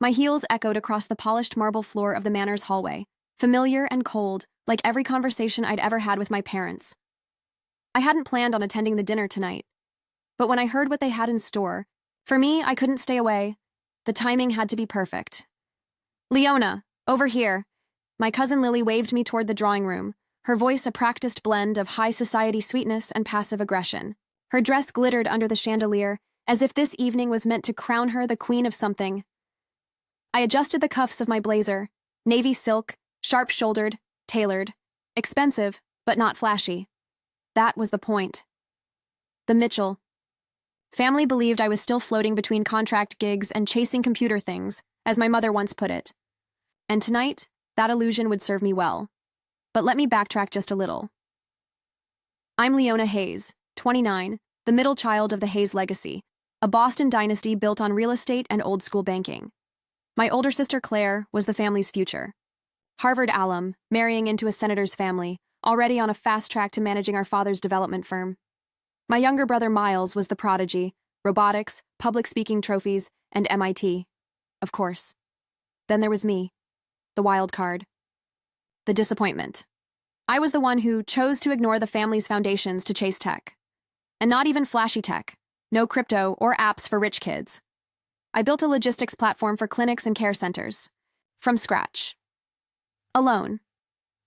My heels echoed across the polished marble floor of the manor's hallway, familiar and cold, like every conversation I'd ever had with my parents. I hadn't planned on attending the dinner tonight, but when I heard what they had in store, for me, I couldn't stay away. The timing had to be perfect. "Leona, over here." My cousin Lily waved me toward the drawing room, her voice a practiced blend of high society sweetness and passive aggression. Her dress glittered under the chandelier, as if this evening was meant to crown her the queen of something. I adjusted the cuffs of my blazer, navy silk, sharp-shouldered, tailored, expensive, but not flashy. That was the point. The Mitchell family believed I was still floating between contract gigs and chasing computer things, as my mother once put it. And tonight, that illusion would serve me well. But let me backtrack just a little. I'm Leona Hayes, 29, the middle child of the Hayes legacy, a Boston dynasty built on real estate and old-school banking. My older sister Claire was the family's future. Harvard alum, marrying into a senator's family, already on a fast track to managing our father's development firm. My younger brother Miles was the prodigy, robotics, public speaking trophies, and MIT. Of course. Then there was me, the wild card. The disappointment. I was the one who chose to ignore the family's foundations to chase tech. And not even flashy tech. No crypto or apps for rich kids. I built a logistics platform for clinics and care centers. From scratch. Alone.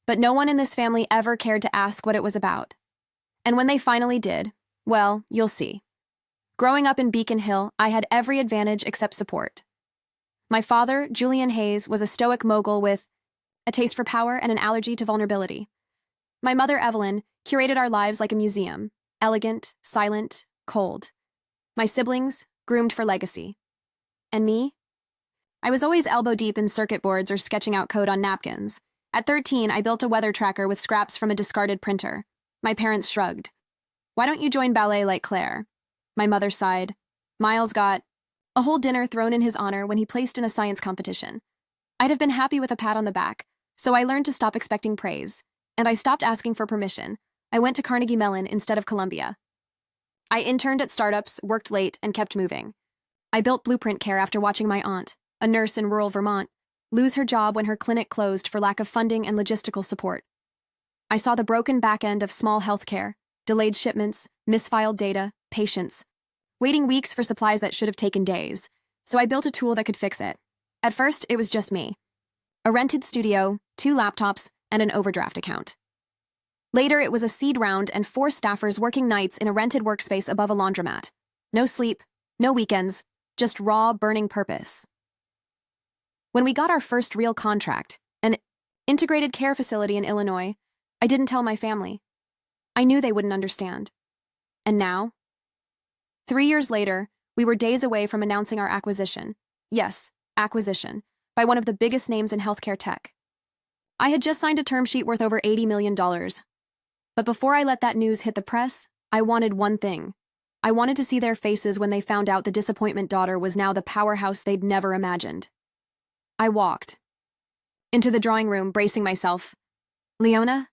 But no one in this family ever cared to ask what it was about. And when they finally did, well, you'll see. Growing up in Beacon Hill, I had every advantage except support. My father, Julian Hayes, was a stoic mogul with a taste for power and an allergy to vulnerability. My mother, Evelyn, curated our lives like a museum, elegant, silent, cold. My siblings, groomed for legacy. And me? I was always elbow-deep in circuit boards or sketching out code on napkins. At 13, I built a weather tracker with scraps from a discarded printer. My parents shrugged. "Why don't you join ballet like Claire?" My mother sighed. Miles got a whole dinner thrown in his honor when he placed in a science competition. I'd have been happy with a pat on the back, so I learned to stop expecting praise, and I stopped asking for permission. I went to Carnegie Mellon instead of Columbia. I interned at startups, worked late, and kept moving. I built Blueprint Care after watching my aunt, a nurse in rural Vermont, lose her job when her clinic closed for lack of funding and logistical support. I saw the broken back end of small healthcare, delayed shipments, misfiled data, patients, waiting weeks for supplies that should have taken days, so I built a tool that could fix it. At first, it was just me. A rented studio, 2 laptops, and an overdraft account. Later, it was a seed round and 4 staffers working nights in a rented workspace above a laundromat. No sleep, no weekends, just raw, burning purpose. When we got our first real contract, an integrated care facility in Illinois, I didn't tell my family. I knew they wouldn't understand. And now? 3 years later, we were days away from announcing our acquisition. Yes, acquisition, by one of the biggest names in healthcare tech. I had just signed a term sheet worth over $80 million. But before I let that news hit the press, I wanted one thing. I wanted to see their faces when they found out the disappointment daughter was now the powerhouse they'd never imagined. I walked into the drawing room, bracing myself. "Leona?"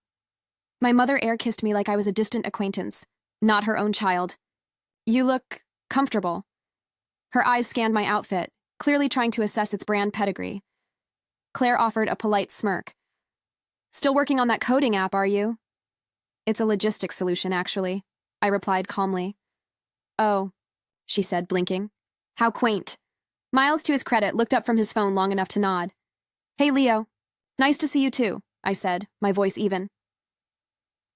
My mother air-kissed me like I was a distant acquaintance, not her own child. "You look comfortable." Her eyes scanned my outfit, clearly trying to assess its brand pedigree. Claire offered a polite smirk. "Still working on that coding app, are you?" "It's a logistics solution, actually," I replied calmly. "Oh," she said, blinking. "How quaint." Miles, to his credit, looked up from his phone long enough to nod. "Hey, Leo. Nice to see you too," I said, my voice even.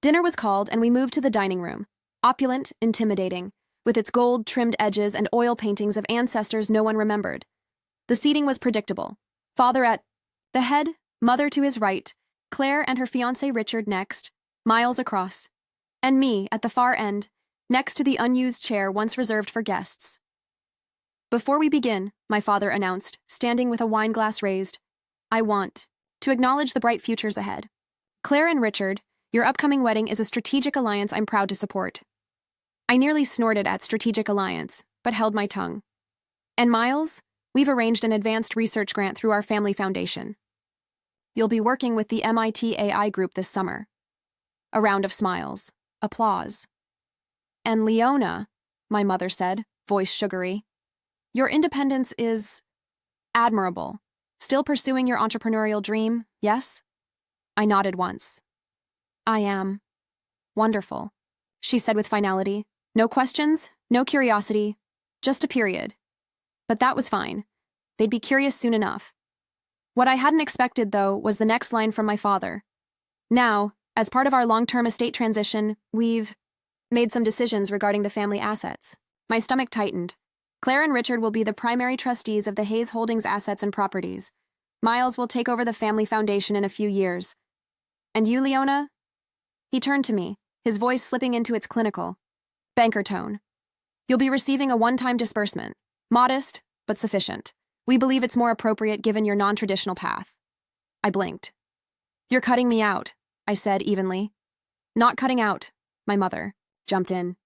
Dinner was called, and we moved to the dining room, opulent, intimidating, with its gold-trimmed edges and oil paintings of ancestors no one remembered. The seating was predictable. Father at the head, mother to his right, Claire and her fiancé Richard next, Miles across, and me at the far end, next to the unused chair once reserved for guests. "Before we begin," my father announced, standing with a wine glass raised, "I want to acknowledge the bright futures ahead. Claire and Richard, your upcoming wedding is a strategic alliance I'm proud to support." I nearly snorted at strategic alliance, but held my tongue. "And Miles, we've arranged an advanced research grant through our family foundation. You'll be working with the MIT AI group this summer." A round of smiles. Applause. "And Leona," my mother said, voice sugary, "your independence is Admirable. Still pursuing your entrepreneurial dream, yes? I nodded once. I am. Wonderful, she said with finality. No questions, no curiosity, just a period. But that was fine. They'd be curious soon enough. What I hadn't expected, though, was the next line from my father. Now, as part of our long-term estate transition, we've made some decisions regarding the family assets. My stomach tightened. Claire and Richard will be the primary trustees of the Hayes Holdings assets and properties. Miles will take over the family foundation in a few years. And you, Leona? He turned to me, his voice slipping into its clinical banker tone. You'll be receiving a one-time disbursement. Modest, but sufficient. We believe it's more appropriate given your non-traditional path. I blinked. You're cutting me out, I said evenly. Not cutting out, my mother jumped in.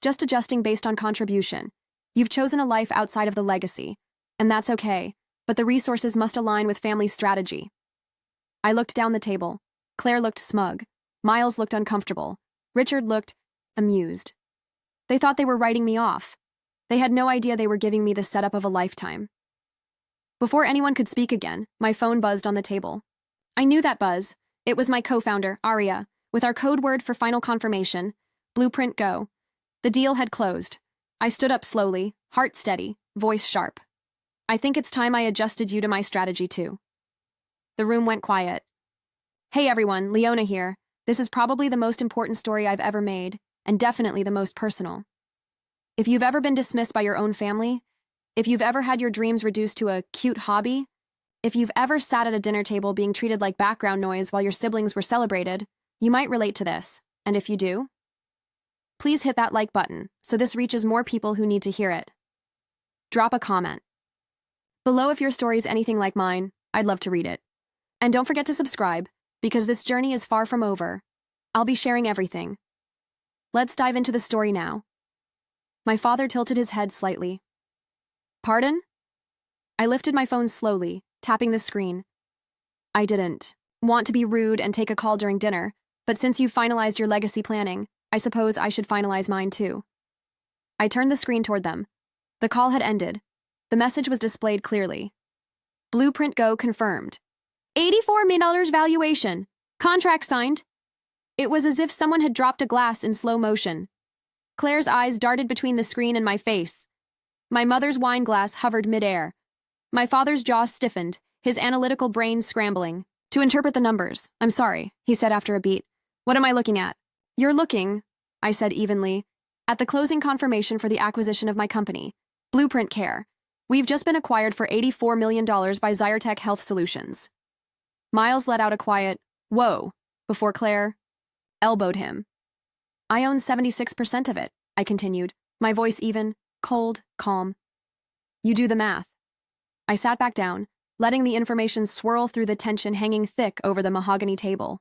Just adjusting based on contribution. You've chosen a life outside of the legacy, and that's okay, but the resources must align with family strategy. I looked down the table. Claire looked smug. Miles looked uncomfortable. Richard looked amused. They thought they were writing me off. They had no idea they were giving me the setup of a lifetime. Before anyone could speak again, my phone buzzed on the table. I knew that buzz. It was my co-founder, Aria, with our code word for final confirmation, Blueprint Go. The deal had closed. I stood up slowly, heart steady, voice sharp. I think it's time I adjusted you to my strategy too. The room went quiet. Hey everyone, Leona here. This is probably the most important story I've ever made, and definitely the most personal. If you've ever been dismissed by your own family, if you've ever had your dreams reduced to a cute hobby, if you've ever sat at a dinner table being treated like background noise while your siblings were celebrated, you might relate to this, and if you do, please hit that like button so this reaches more people who need to hear it. Drop a comment below if your story's anything like mine. I'd love to read it. And don't forget to subscribe, because this journey is far from over. I'll be sharing everything. Let's dive into the story now. My father tilted his head slightly. Pardon? I lifted my phone slowly, tapping the screen. I didn't want to be rude and take a call during dinner, but since you've finalized your legacy planning, I suppose I should finalize mine too. I turned the screen toward them. The call had ended. The message was displayed clearly. Blueprint Go confirmed. $84 million valuation. Contract signed. It was as if someone had dropped a glass in slow motion. Claire's eyes darted between the screen and my face. My mother's wine glass hovered midair. My father's jaw stiffened, his analytical brain scrambling. To interpret the numbers. I'm sorry, he said after a beat. What am I looking at? You're looking, I said evenly, at the closing confirmation for the acquisition of my company, Blueprint Care. We've just been acquired for $84 million by Zyrtec Health Solutions. Miles let out a quiet, whoa, before Claire elbowed him. I own 76% of it, I continued, my voice even, cold, calm. You do the math. I sat back down, letting the information swirl through the tension hanging thick over the mahogany table.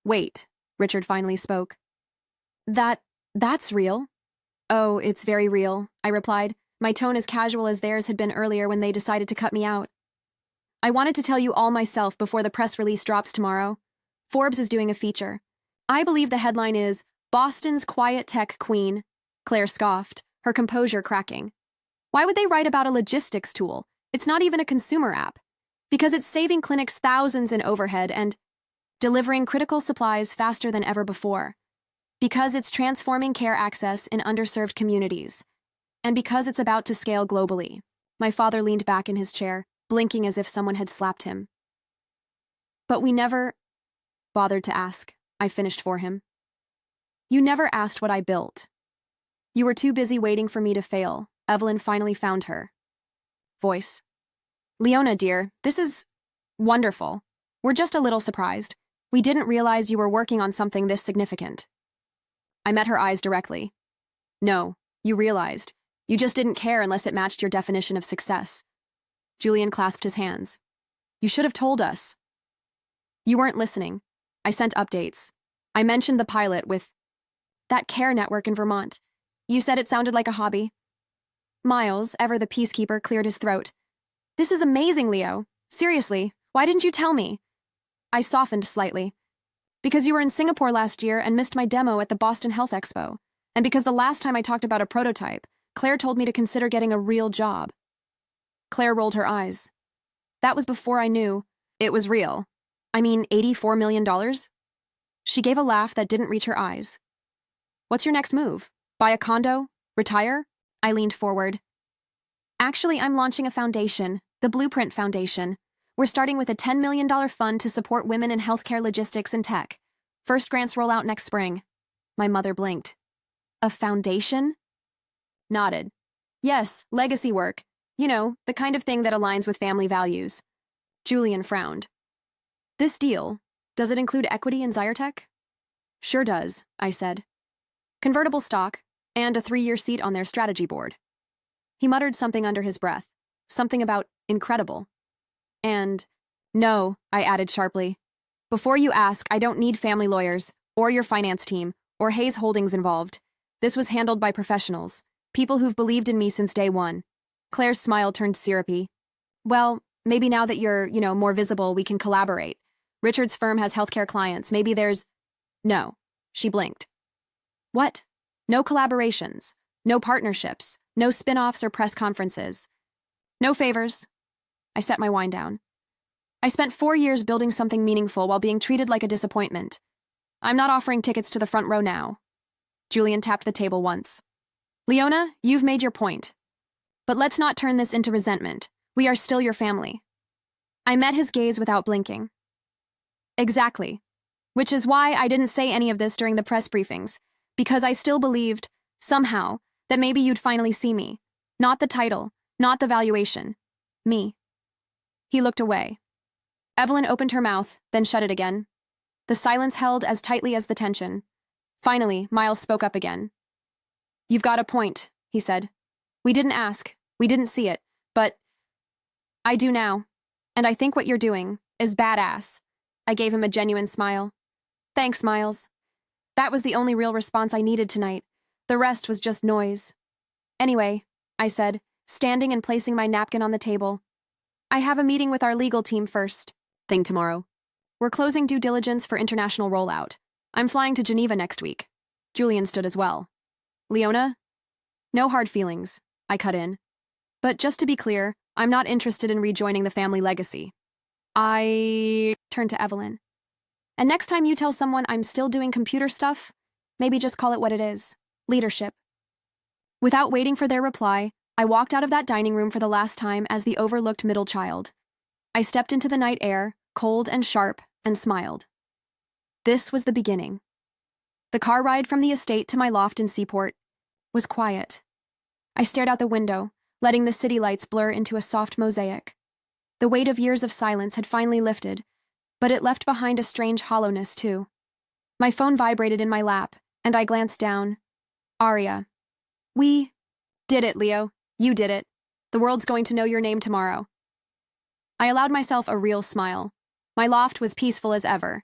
Wait, Richard finally spoke. That's real? Oh, it's very real, I replied, my tone as casual as theirs had been earlier when they decided to cut me out. I wanted to tell you all myself before the press release drops tomorrow. Forbes is doing a feature. I believe the headline is, Boston's Quiet Tech Queen. Claire scoffed, her composure cracking. Why would they write about a logistics tool? It's not even a consumer app. Because it's saving clinics thousands in overhead and delivering critical supplies faster than ever before. Because it's transforming care access in underserved communities. And because it's about to scale globally. My father leaned back in his chair, blinking as if someone had slapped him. But we never bothered to ask, I finished for him. You never asked what I built. You were too busy waiting for me to fail. Evelyn finally found her voice. Leona, dear, this is wonderful. We're just a little surprised. We didn't realize you were working on something this significant. I met her eyes directly. No, you realized. You just didn't care unless it matched your definition of success. Julian clasped his hands. You should have told us. You weren't listening. I sent updates. I mentioned the pilot with that care network in Vermont. You said it sounded like a hobby. Miles, ever the peacekeeper, cleared his throat. This is amazing, Leo. Seriously, why didn't you tell me? I softened slightly. Because you were in Singapore last year and missed my demo at the Boston Health Expo. And because the last time I talked about a prototype, Claire told me to consider getting a real job. Claire rolled her eyes. That was before I knew it was real. I mean, $84 million? She gave a laugh that didn't reach her eyes. What's your next move? Buy a condo? Retire? I leaned forward. Actually, I'm launching a foundation, the Blueprint Foundation. We're starting with a $10 million fund to support women in healthcare logistics and tech. First grants roll out next spring. My mother blinked. A foundation? Nodded. Yes, legacy work. You know, the kind of thing that aligns with family values. Julian frowned. This deal, does it include equity in Zyrtec? Sure does, I said. Convertible stock, and a 3-year seat on their strategy board. He muttered something under his breath, something about incredible. And, no, I added sharply. Before you ask, I don't need family lawyers, or your finance team, or Hayes Holdings involved. This was handled by professionals, people who've believed in me since day one. Claire's smile turned syrupy. Well, maybe now that you're, more visible, we can collaborate. Richard's firm has healthcare clients. Maybe there's... No, she blinked. What? No collaborations, no partnerships, no spin-offs or press conferences. No favors. I set my wine down. I spent 4 years building something meaningful while being treated like a disappointment. I'm not offering tickets to the front row now. Julian tapped the table once. Leona, you've made your point. But let's not turn this into resentment. We are still your family. I met his gaze without blinking. Exactly. Which is why I didn't say any of this during the press briefings, because I still believed, somehow, that maybe you'd finally see me. Not the title, not the valuation. Me. He looked away. Evelyn opened her mouth, then shut it again. The silence held as tightly as the tension. Finally, Miles spoke up again. You've got a point, he said. We didn't ask, we didn't see it, but I do now, and I think what you're doing is badass. I gave him a genuine smile. Thanks, Miles. That was the only real response I needed tonight. The rest was just noise. Anyway, I said, standing and placing my napkin on the table. I have a meeting with our legal team first thing tomorrow. We're closing due diligence for international rollout. I'm flying to Geneva next week. Julian stood as well. Leona? No hard feelings, I cut in. But just to be clear, I'm not interested in rejoining the family legacy. I turned to Evelyn. And next time you tell someone I'm still doing computer stuff, maybe just call it what it is. Leadership. Without waiting for their reply, I walked out of that dining room for the last time as the overlooked middle child. I stepped into the night air, cold and sharp, and smiled. This was the beginning. The car ride from the estate to my loft in Seaport was quiet. I stared out the window, letting the city lights blur into a soft mosaic. The weight of years of silence had finally lifted, but it left behind a strange hollowness, too. My phone vibrated in my lap, and I glanced down. Aria. We did it, Leo. You did it. The world's going to know your name tomorrow. I allowed myself a real smile. My loft was peaceful as ever.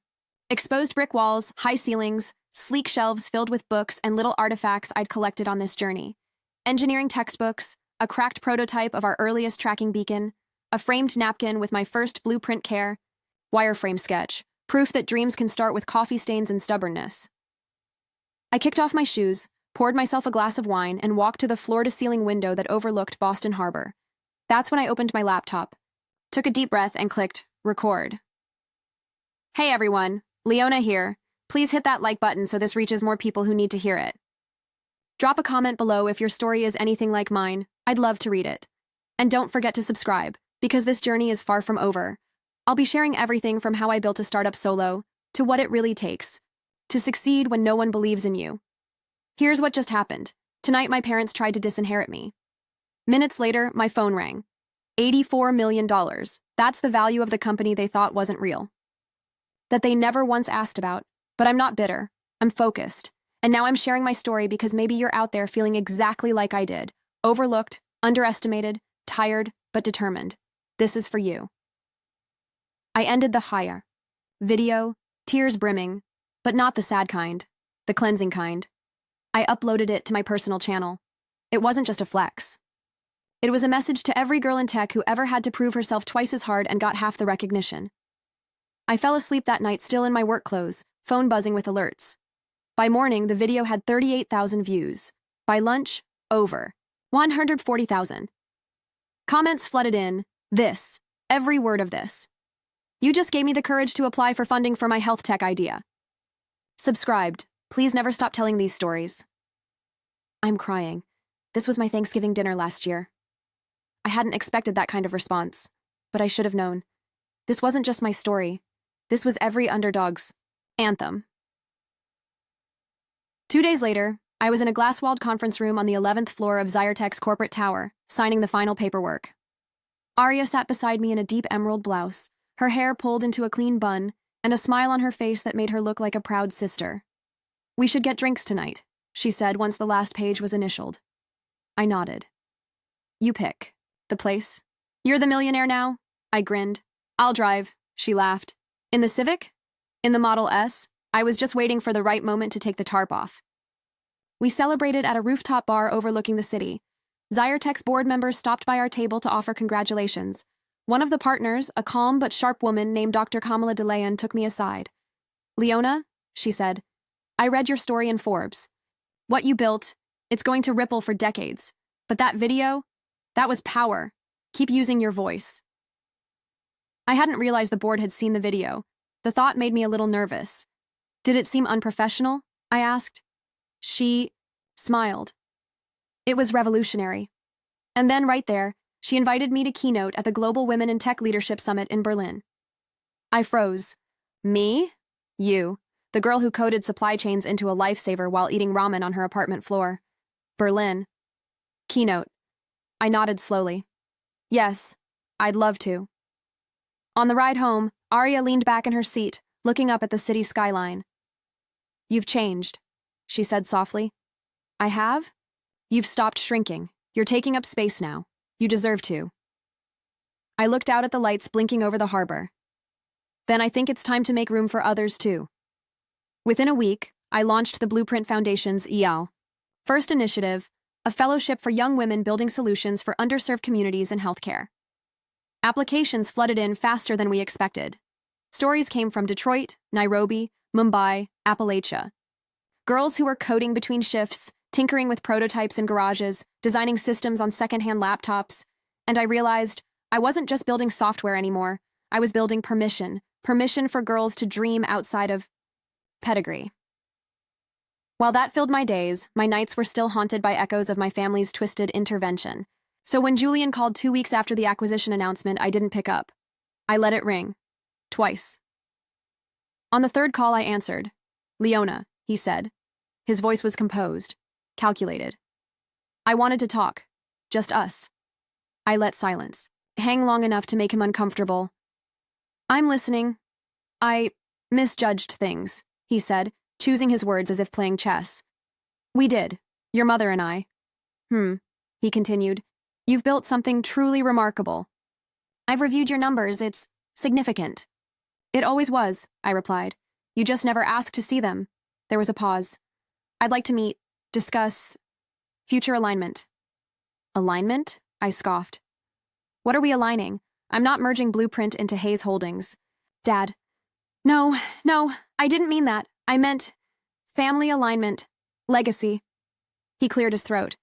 Exposed brick walls, high ceilings, sleek shelves filled with books and little artifacts I'd collected on this journey. Engineering textbooks, a cracked prototype of our earliest tracking beacon, a framed napkin with my first blueprint care, wireframe sketch, proof that dreams can start with coffee stains and stubbornness. I kicked off my shoes, poured myself a glass of wine, and walked to the floor-to-ceiling window that overlooked Boston Harbor. That's when I opened my laptop, took a deep breath, and clicked record. Hey everyone, Leona here. Please hit that like button so this reaches more people who need to hear it. Drop a comment below if your story is anything like mine. I'd love to read it. And don't forget to subscribe, because this journey is far from over. I'll be sharing everything from how I built a startup solo, to what it really takes, to succeed when no one believes in you. Here's what just happened. Tonight my parents tried to disinherit me. Minutes later, my phone rang. $84 million. That's the value of the company they thought wasn't real. That they never once asked about. But I'm not bitter. I'm focused. And now I'm sharing my story because maybe you're out there feeling exactly like I did. Overlooked, underestimated, tired, but determined. This is for you. I ended the hire. Video, tears brimming, but not the sad kind, the cleansing kind. I uploaded it to my personal channel. It wasn't just a flex. It was a message to every girl in tech who ever had to prove herself twice as hard and got half the recognition. I fell asleep that night still in my work clothes, phone buzzing with alerts. By morning, the video had 38,000 views. By lunch, over 140,000. Comments flooded in. This Every word of this. You just gave me the courage to apply for funding for my health tech idea. Subscribed. Please never stop telling these stories. I'm crying. This was my Thanksgiving dinner last year. I hadn't expected that kind of response, but I should have known. This wasn't just my story. This was every underdog's anthem. 2 days later, I was in a glass-walled conference room on the 11th floor of Zyrtec's corporate tower, signing the final paperwork. Arya sat beside me in a deep emerald blouse, her hair pulled into a clean bun, and a smile on her face that made her look like a proud sister. "We should get drinks tonight," she said once the last page was initialed. I nodded. "You pick. The place? You're the millionaire now?" I grinned. "I'll drive," she laughed. "In the Civic? In the Model S?" I was just waiting for the right moment to take the tarp off. We celebrated at a rooftop bar overlooking the city. Zyrtec's board members stopped by our table to offer congratulations. One of the partners, a calm but sharp woman named Dr. Kamala DeLeon, took me aside. "Leona," she said, "I read your story in Forbes. What you built, it's going to ripple for decades. But that video, that was power. Keep using your voice." I hadn't realized the board had seen the video. The thought made me a little nervous. "Did it seem unprofessional?" I asked. She smiled. "It was revolutionary." And then right there, she invited me to keynote at the Global Women in Tech Leadership Summit in Berlin. I froze. Me? You, the girl who coded supply chains into a lifesaver while eating ramen on her apartment floor. Berlin. Keynote. I nodded slowly. Yes, I'd love to. On the ride home, Arya leaned back in her seat, looking up at the city skyline. "You've changed," she said softly. "I have? You've stopped shrinking. You're taking up space now. You deserve to." I looked out at the lights blinking over the harbor. "Then I think it's time to make room for others too." Within a week, I launched the Blueprint Foundation's EAL. First initiative, a fellowship for young women building solutions for underserved communities in healthcare. Applications flooded in faster than we expected. Stories came from Detroit, Nairobi, Mumbai, Appalachia. Girls who were coding between shifts, tinkering with prototypes in garages, designing systems on secondhand laptops, and I realized I wasn't just building software anymore. I was building permission for girls to dream outside of pedigree. While that filled my days, my nights were still haunted by echoes of my family's twisted intervention. So when Julian called 2 weeks after the acquisition announcement, I didn't pick up. I let it ring. Twice. On the third call, I answered. "Leona," he said. His voice was composed, calculated. I wanted to talk. Just us. I let silence hang long enough to make him uncomfortable. "I'm listening." "I misjudged things," he said, choosing his words as if playing chess. "We did. Your mother and I." He continued. "You've built something truly remarkable." "I've reviewed your numbers. It's significant." "It always was," I replied. "You just never asked to see them." There was a pause. "I'd like to meet, discuss future alignment." "Alignment?" I scoffed. "What are we aligning? I'm not merging Blueprint into Hayes Holdings." "Dad." No, I didn't mean that. I meant family alignment, legacy." He cleared his throat.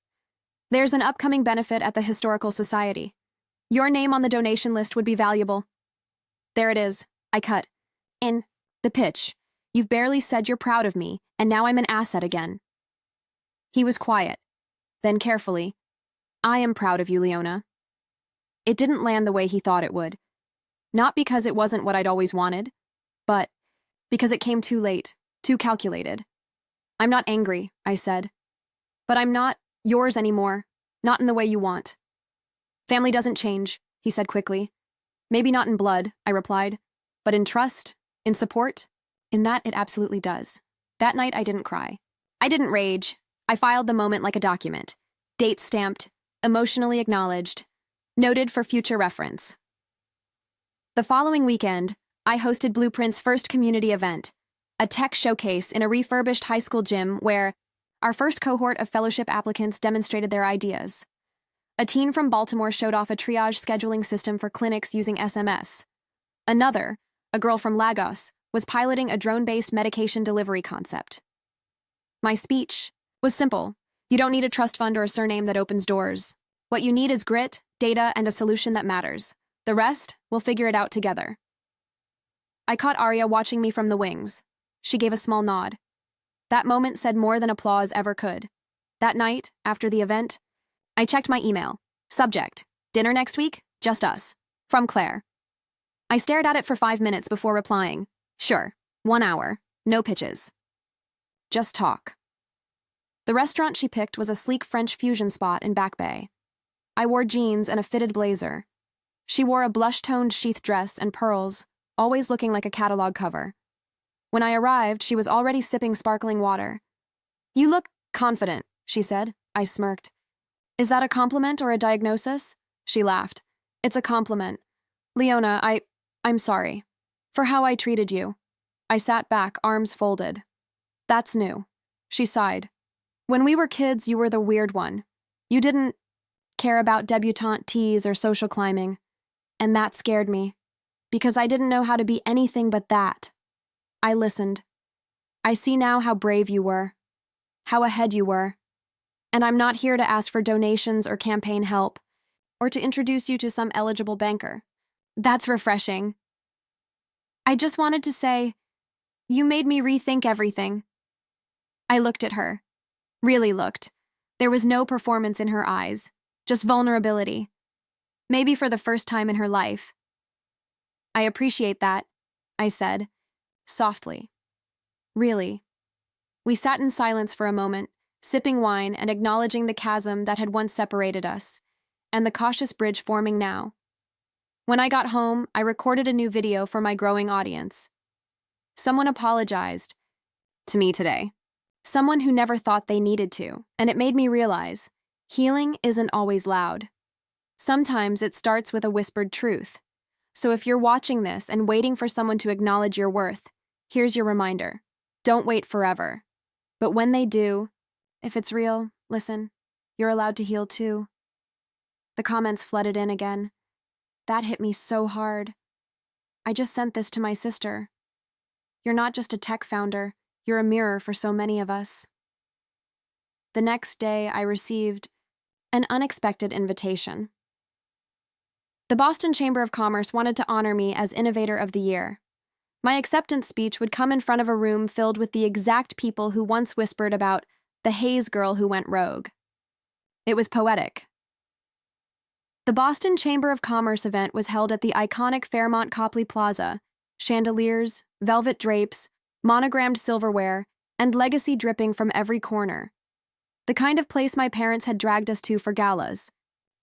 "There's an upcoming benefit at the Historical Society. Your name on the donation list would be valuable." "There it is," I cut. "In the pitch. You've barely said you're proud of me, and now I'm an asset again." He was quiet. Then carefully, "I am proud of you, Leona." It didn't land the way he thought it would. Not because it wasn't what I'd always wanted, but because it came too late, too calculated. "I'm not angry," I said. "But I'm not yours anymore, not in the way you want." "Family doesn't change," he said quickly. "Maybe not in blood," I replied, "but in trust, in support, in that it absolutely does." That night I didn't cry. I didn't rage. I filed the moment like a document. Date stamped, emotionally acknowledged, noted for future reference. The following weekend, I hosted Blueprint's first community event, a tech showcase in a refurbished high school gym where our first cohort of fellowship applicants demonstrated their ideas. A teen from Baltimore showed off a triage scheduling system for clinics using SMS. Another, a girl from Lagos, was piloting a drone-based medication delivery concept. My speech was simple. You don't need a trust fund or a surname that opens doors. What you need is grit, data, and a solution that matters. The rest, we'll figure it out together. I caught Arya watching me from the wings. She gave a small nod. That moment said more than applause ever could. That night, after the event, I checked my email. Subject: dinner next week? Just us. From Claire. I stared at it for 5 minutes before replying. Sure, 1 hour, no pitches. Just talk. The restaurant she picked was a sleek French fusion spot in Back Bay. I wore jeans and a fitted blazer. She wore a blush-toned sheath dress and pearls, always looking like a catalog cover. When I arrived, she was already sipping sparkling water. You look confident, she said. I smirked. Is that a compliment or a diagnosis? She laughed. It's a compliment. Leona, I'm sorry. For how I treated you. I sat back, arms folded. That's new. She sighed. When we were kids, you were the weird one. You didn't care about debutante teas or social climbing. And that scared me. Because I didn't know how to be anything but that. I listened. I see now how brave you were. How ahead you were. And I'm not here to ask for donations or campaign help, or to introduce you to some eligible banker. That's refreshing. I just wanted to say, you made me rethink everything. I looked at her. Really looked. There was no performance in her eyes, just vulnerability. Maybe for the first time in her life. I appreciate that, I said, softly. Really. We sat in silence for a moment, sipping wine and acknowledging the chasm that had once separated us, and the cautious bridge forming now. When I got home, I recorded a new video for my growing audience. Someone apologized to me today. Someone who never thought they needed to, and it made me realize, healing isn't always loud. Sometimes it starts with a whispered truth. So if you're watching this and waiting for someone to acknowledge your worth, here's your reminder. Don't wait forever. But when they do, if it's real, listen, you're allowed to heal too. The comments flooded in again. That hit me so hard. I just sent this to my sister. You're not just a tech founder, you're a mirror for so many of us. The next day, I received an unexpected invitation. The Boston Chamber of Commerce wanted to honor me as Innovator of the Year. My acceptance speech would come in front of a room filled with the exact people who once whispered about the Hayes girl who went rogue. It was poetic. The Boston Chamber of Commerce event was held at the iconic Fairmont Copley Plaza. Chandeliers, velvet drapes, monogrammed silverware, and legacy dripping from every corner. The kind of place my parents had dragged us to for galas.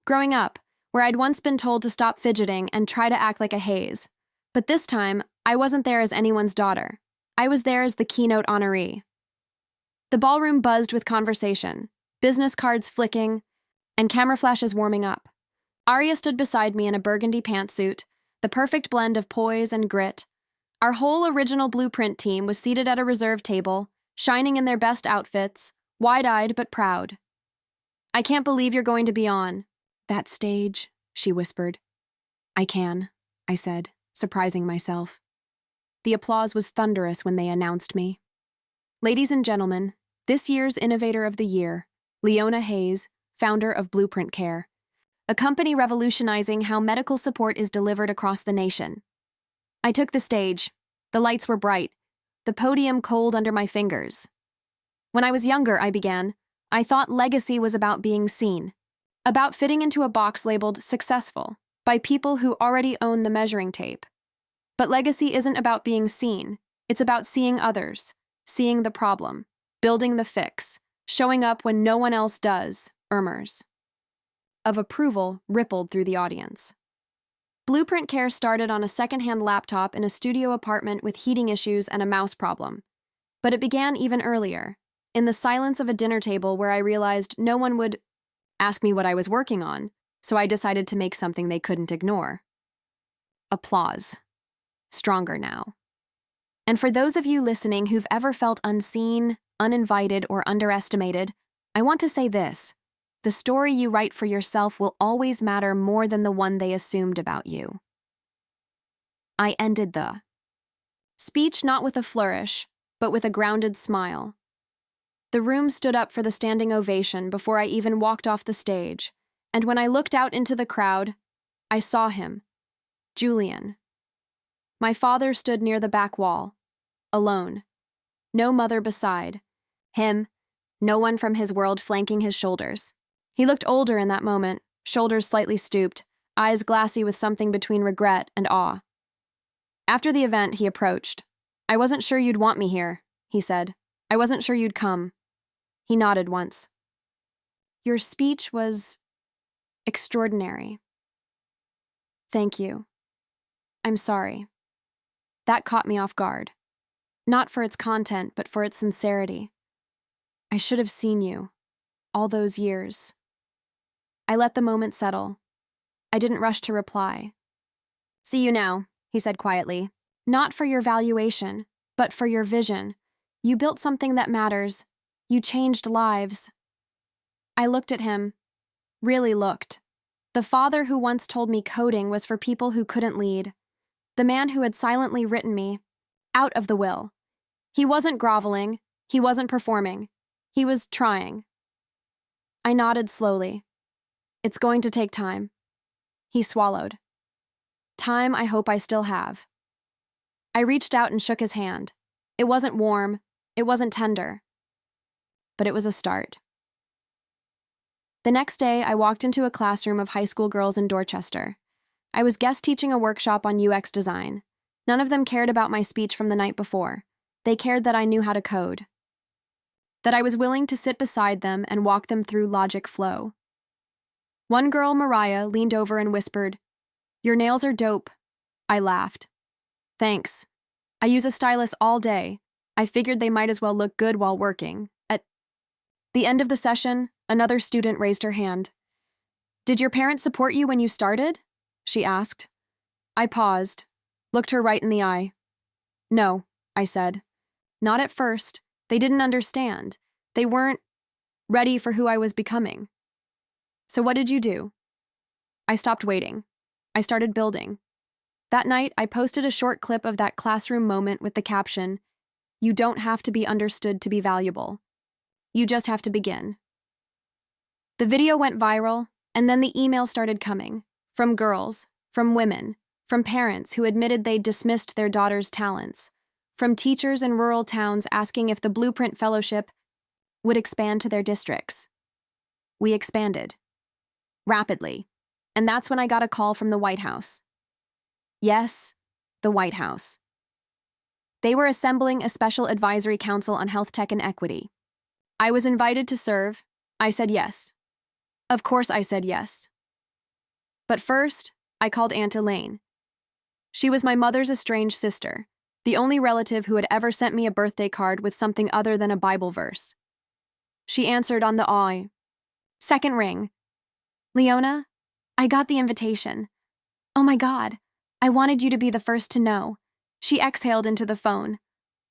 Growing up, where I'd once been told to stop fidgeting and try to act like a Hayes. But this time, I wasn't there as anyone's daughter. I was there as the keynote honoree. The ballroom buzzed with conversation, business cards flicking, and camera flashes warming up. Arya stood beside me in a burgundy pantsuit, the perfect blend of poise and grit. Our whole original Blueprint team was seated at a reserved table, shining in their best outfits, wide-eyed but proud. I can't believe you're going to be on that stage, she whispered. I can, I said, surprising myself. The applause was thunderous when they announced me. Ladies and gentlemen, this year's Innovator of the Year, Leona Hayes, founder of Blueprint Care, a company revolutionizing how medical support is delivered across the nation. I took the stage. The lights were bright, the podium cold under my fingers. When I was younger, I began, I thought legacy was about being seen, about fitting into a box labeled successful by people who already own the measuring tape. But legacy isn't about being seen. It's about seeing others, seeing the problem, building the fix, showing up when no one else does, murmurs of approval rippled through the audience. Blueprint Care started on a secondhand laptop in a studio apartment with heating issues and a mouse problem. But it began even earlier, in the silence of a dinner table where I realized no one would ask me what I was working on, so I decided to make something they couldn't ignore. Applause. Stronger now. And for those of you listening who've ever felt unseen, uninvited, or underestimated, I want to say this. The story you write for yourself will always matter more than the one they assumed about you. I ended the speech not with a flourish, but with a grounded smile. The room stood up for the standing ovation before I even walked off the stage, and when I looked out into the crowd, I saw him, Julian. My father stood near the back wall, alone. No mother beside him, no one from his world flanking his shoulders. He looked older in that moment, shoulders slightly stooped, eyes glassy with something between regret and awe. After the event, he approached. "I wasn't sure you'd want me here," he said. "I wasn't sure you'd come." He nodded once. "Your speech was extraordinary." "Thank you. I'm sorry." That caught me off guard. Not for its content, but for its sincerity. I should have seen you. All those years. I let the moment settle. I didn't rush to reply. "See you now," he said quietly. "Not for your valuation, but for your vision. You built something that matters. You changed lives." I looked at him. Really looked. The father who once told me coding was for people who couldn't lead. The man who had silently written me out of the will. He wasn't groveling. He wasn't performing. He was trying. I nodded slowly. "It's going to take time." He swallowed. "Time I hope I still have." I reached out and shook his hand. It wasn't warm. It wasn't tender. But it was a start. The next day, I walked into a classroom of high school girls in Dorchester. I was guest teaching a workshop on UX design. None of them cared about my speech from the night before. They cared that I knew how to code. That I was willing to sit beside them and walk them through logic flow. One girl, Mariah, leaned over and whispered, "Your nails are dope." I laughed. "Thanks. I use a stylus all day. I figured they might as well look good while working." At the end of the session, another student raised her hand. "Did your parents support you when you started?" she asked. I paused, looked her right in the eye. "No," I said. "Not at first. They didn't understand. They weren't ready for who I was becoming." "So what did you do?" I stopped waiting. I started building. That night, I posted a short clip of that classroom moment with the caption, "You don't have to be understood to be valuable. You just have to begin." The video went viral, and then the emails started coming. From girls, from women, from parents who admitted they'd dismissed their daughter's talents, from teachers in rural towns asking if the Blueprint Fellowship would expand to their districts. We expanded. Rapidly. And that's when I got a call from the White House. Yes, the White House. They were assembling a special advisory council on health tech and equity. I was invited to serve. I said yes. Of course I said yes. But first, I called Aunt Elaine. She was my mother's estranged sister, the only relative who had ever sent me a birthday card with something other than a Bible verse. She answered on the eye. Second ring. "Leona, I got the invitation. Oh my God, I wanted you to be the first to know." She exhaled into the phone.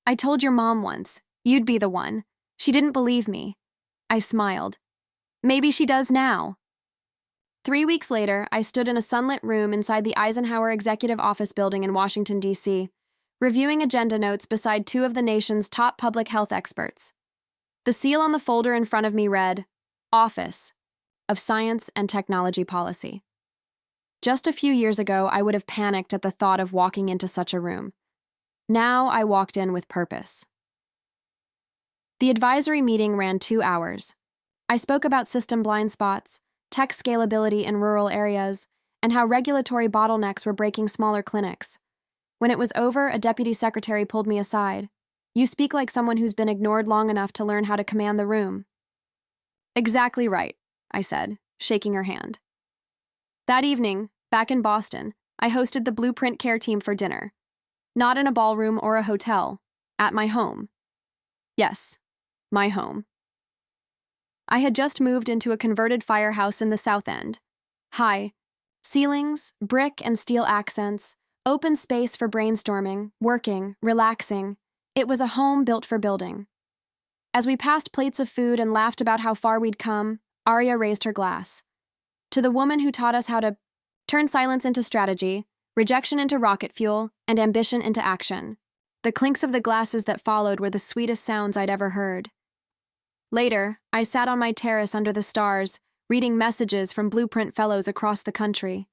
"I told your mom once. You'd be the one. She didn't believe me." I smiled. "Maybe she does now." 3 weeks later, I stood in a sunlit room inside the Eisenhower Executive Office Building in Washington, D.C., reviewing agenda notes beside two of the nation's top public health experts. The seal on the folder in front of me read, Office of Science and Technology Policy. Just a few years ago, I would have panicked at the thought of walking into such a room. Now I walked in with purpose. The advisory meeting ran 2 hours. I spoke about system blind spots, tech scalability in rural areas, and how regulatory bottlenecks were breaking smaller clinics. When it was over, a deputy secretary pulled me aside. "You speak like someone who's been ignored long enough to learn how to command the room." "Exactly right," I said, shaking her hand. That evening, back in Boston, I hosted the Blueprint Care team for dinner. Not in a ballroom or a hotel, at my home. Yes, my home. I had just moved into a converted firehouse in the South End. High ceilings, brick and steel accents, open space for brainstorming, working, relaxing. It was a home built for building. As we passed plates of food and laughed about how far we'd come, Arya raised her glass. To the woman who taught us how to turn silence into strategy, rejection into rocket fuel, and ambition into action. The clinks of the glasses that followed were the sweetest sounds I'd ever heard. Later, I sat on my terrace under the stars, reading messages from Blueprint fellows across the country.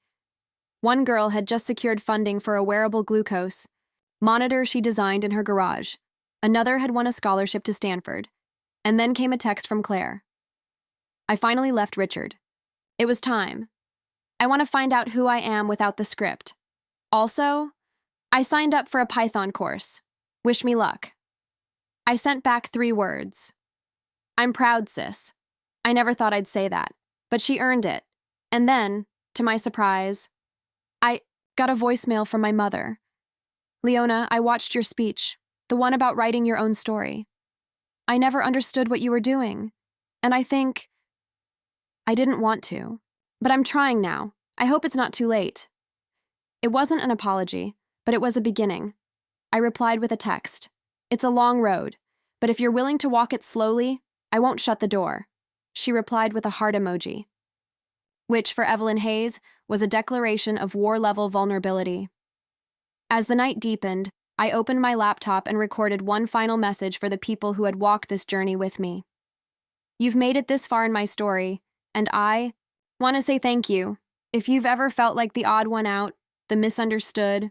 One girl had just secured funding for a wearable glucose monitor she designed in her garage. Another had won a scholarship to Stanford. And then came a text from Claire. I finally left Richard. It was time. I want to find out who I am without the script. Also, I signed up for a Python course. Wish me luck. I sent back 3 words. I'm proud, sis. I never thought I'd say that, but she earned it. And then, to my surprise, I got a voicemail from my mother. Leona, I watched your speech, the one about writing your own story. I never understood what you were doing, and I think I didn't want to, but I'm trying now. I hope it's not too late. It wasn't an apology, but it was a beginning. I replied with a text. It's a long road, but if you're willing to walk it slowly, I won't shut the door. She replied with a heart emoji, which for Evelyn Hayes was a declaration of war-level vulnerability. As the night deepened, I opened my laptop and recorded one final message for the people who had walked this journey with me. You've made it this far in my story, and I want to say thank you. If you've ever felt like the odd one out, the misunderstood,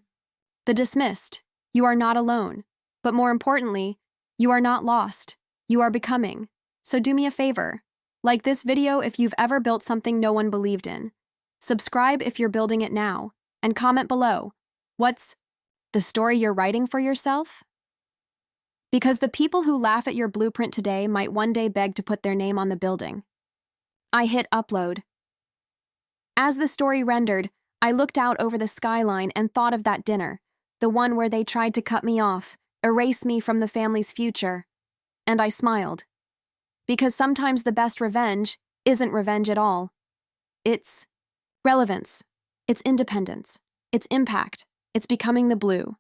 the dismissed, you are not alone. But more importantly, you are not lost. You are becoming. So do me a favor. Like this video if you've ever built something no one believed in. Subscribe if you're building it now. And comment below. What's the story you're writing for yourself? Because the people who laugh at your blueprint today might one day beg to put their name on the building. I hit upload. As the story rendered, I looked out over the skyline and thought of that dinner, the one where they tried to cut me off, erase me from the family's future. And I smiled. Because sometimes the best revenge isn't revenge at all. It's relevance. It's independence. It's impact. It's becoming the blue.